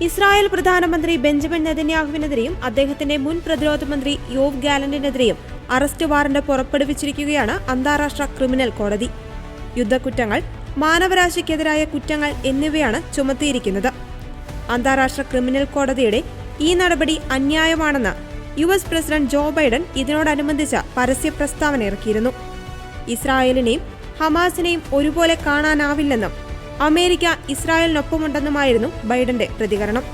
Israel പ്രധാനമന്ത്രി Benjamin നെതന്യാഹുവിനെതിരെയും അദ്ദേഹത്തിന്റെ മുൻ പ്രതിരോധ മന്ത്രി യോവ് ഗാലന്റിനെതിരെയും അറസ്റ്റ് വാറന്റ് പുറപ്പെടുവിച്ചിരിക്കുകയാണ് അന്താരാഷ്ട്ര ക്രിമിനൽ കോടതി. യുദ്ധക്കുറ്റങ്ങൾ, മാനവരാശിക്കെതിരായ കുറ്റങ്ങൾ എന്നിവയാണ് ചുമത്തിയിരിക്കുന്നത്. അന്താരാഷ്ട്ര ക്രിമിനൽ കോടതിയുടെ ഈ നടപടി അന്യായമാണെന്ന് US പ്രസിഡന്റ് ജോ ബൈഡൻ ഇതിനോടനുബന്ധിച്ച പരസ്യ പ്രസ്താവന ഇറക്കിയിരുന്നു. ഇസ്രായേലിനെയും ഹമാസിനെയും ഒരുപോലെ കാണാനാവില്ലെന്നും അമേരിക്ക ഇസ്രായേലിനൊപ്പമുണ്ടെന്നുമായിരുന്നു ബൈഡന്റെ പ്രതികരണം.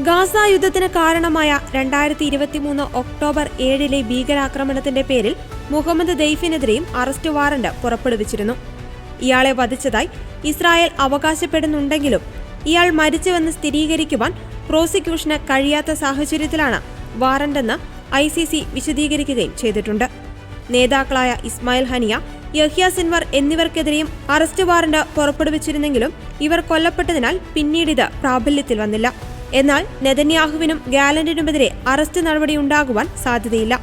ഗാസ യുദ്ധത്തിന് കാരണമായ 2023 ഒക്ടോബർ 7 ഭീകരാക്രമണത്തിന്റെ പേരിൽ മുഹമ്മദ് ദെയ്ഫിനെതിരെയും അറസ്റ്റ് വാറന്റ് പുറപ്പെടുവിച്ചിരുന്നു. ഇയാളെ വധിച്ചതായി ഇസ്രായേൽ അവകാശപ്പെടുന്നുണ്ടെങ്കിലും ഇയാൾ മരിച്ചുവെന്ന് സ്ഥിരീകരിക്കുവാൻ പ്രോസിക്യൂഷന് കഴിയാത്ത സാഹചര്യത്തിലാണ് വാറന്റെന്ന് ICC വിശദീകരിക്കുകയും ചെയ്തിട്ടുണ്ട്. നേതാക്കളായ ഇസ്മായിൽ ഹനിയ, യഹ്യ സിൻവർ എന്നിവർക്കെതിരെയും അറസ്റ്റ് വാറന്റ് പുറപ്പെടുവിച്ചിരുന്നെങ്കിലും ഇവർ കൊല്ലപ്പെട്ടതിനാൽ പിന്നീട് ഇത് പ്രാബല്യത്തിൽ വന്നില്ല. എന്നാൽ നെതന്യാഹുവിനും ഗാലന്റിനുമെതിരെ അറസ്റ്റ് നടപടിയുണ്ടാകുവാൻ സാധ്യതയില്ല.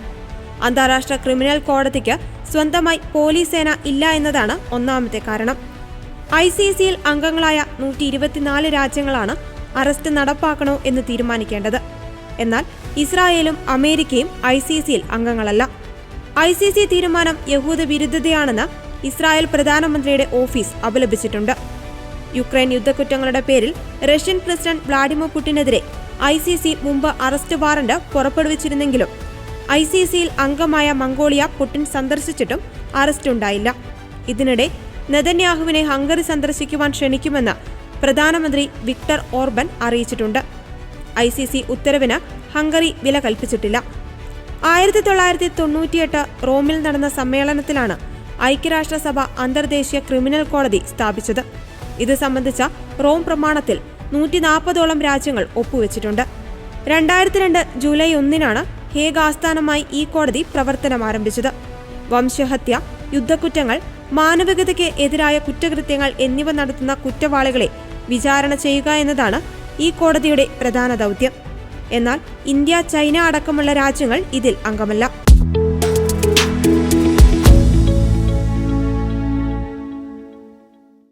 അന്താരാഷ്ട്ര ക്രിമിനൽ കോടതിക്ക് സ്വന്തമായി പോലീസ് സേന ഇല്ല എന്നതാണ് ഒന്നാമത്തെ കാരണം. ICCയിൽ അംഗങ്ങളായ 124 രാജ്യങ്ങളാണ് അറസ്റ്റ് നടപ്പാക്കണോ എന്ന് തീരുമാനിക്കേണ്ടത്. എന്നാൽ ഇസ്രായേലും അമേരിക്കയും ICCയിൽ അംഗങ്ങളല്ല. ICC തീരുമാനം യഹൂദ വിരുദ്ധതയാണെന്ന് ഇസ്രായേൽ പ്രധാനമന്ത്രിയുടെ ഓഫീസ് അപലപിച്ചിട്ടുണ്ട്. യുക്രൈൻ യുദ്ധക്കുറ്റങ്ങളുടെ പേരിൽ റഷ്യൻ പ്രസിഡന്റ് വ്ളാഡിമിർ പുടിനെതിരെ ICC മുമ്പ് അറസ്റ്റ് വാറന്റ് പുറപ്പെടുവിച്ചിരുന്നെങ്കിലും ICCയിൽ അംഗമായ മംഗോളിയ പുടിൻ സന്ദർശിച്ചിട്ടും അറസ്റ്റ് ഉണ്ടായില്ല. ഇതിനിടെ നെതന്യാഹുവിനെ ഹംഗറി സന്ദർശിക്കുവാൻ ക്ഷണിക്കുമെന്ന് പ്രധാനമന്ത്രി വിക്ടർ ഓർബൻ അറിയിച്ചിട്ടുണ്ട്. ICC ഉത്തരവിന് ഹംഗറി വില കൽപ്പിച്ചിട്ടില്ല. 1998 റോമിൽ നടന്ന സമ്മേളനത്തിലാണ് ഐക്യരാഷ്ട്രസഭ അന്തർദേശീയ ക്രിമിനൽ കോടതി സ്ഥാപിച്ചത്. ഇത് സംബന്ധിച്ച റോം പ്രമാണത്തിൽ 140ഓളം രാജ്യങ്ങൾ ഒപ്പുവെച്ചിട്ടുണ്ട്. 2002 ജൂലൈ 1 ഹേഗ് ആസ്ഥാനമായി ഈ കോടതി പ്രവർത്തനം ആരംഭിച്ചത്. വംശഹത്യ, യുദ്ധക്കുറ്റങ്ങൾ, മാനവികതയ്ക്ക് എതിരായ കുറ്റകൃത്യങ്ങൾ എന്നിവ നടത്തുന്ന കുറ്റവാളികളെ വിചാരണ ചെയ്യുക എന്നതാണ് ഈ കോടതിയുടെ പ്രധാന ദൗത്യം. എന്നാൽ ഇന്ത്യ, ചൈന അടക്കമുള്ള രാജ്യങ്ങൾ ഇതിൽ അംഗമല്ല.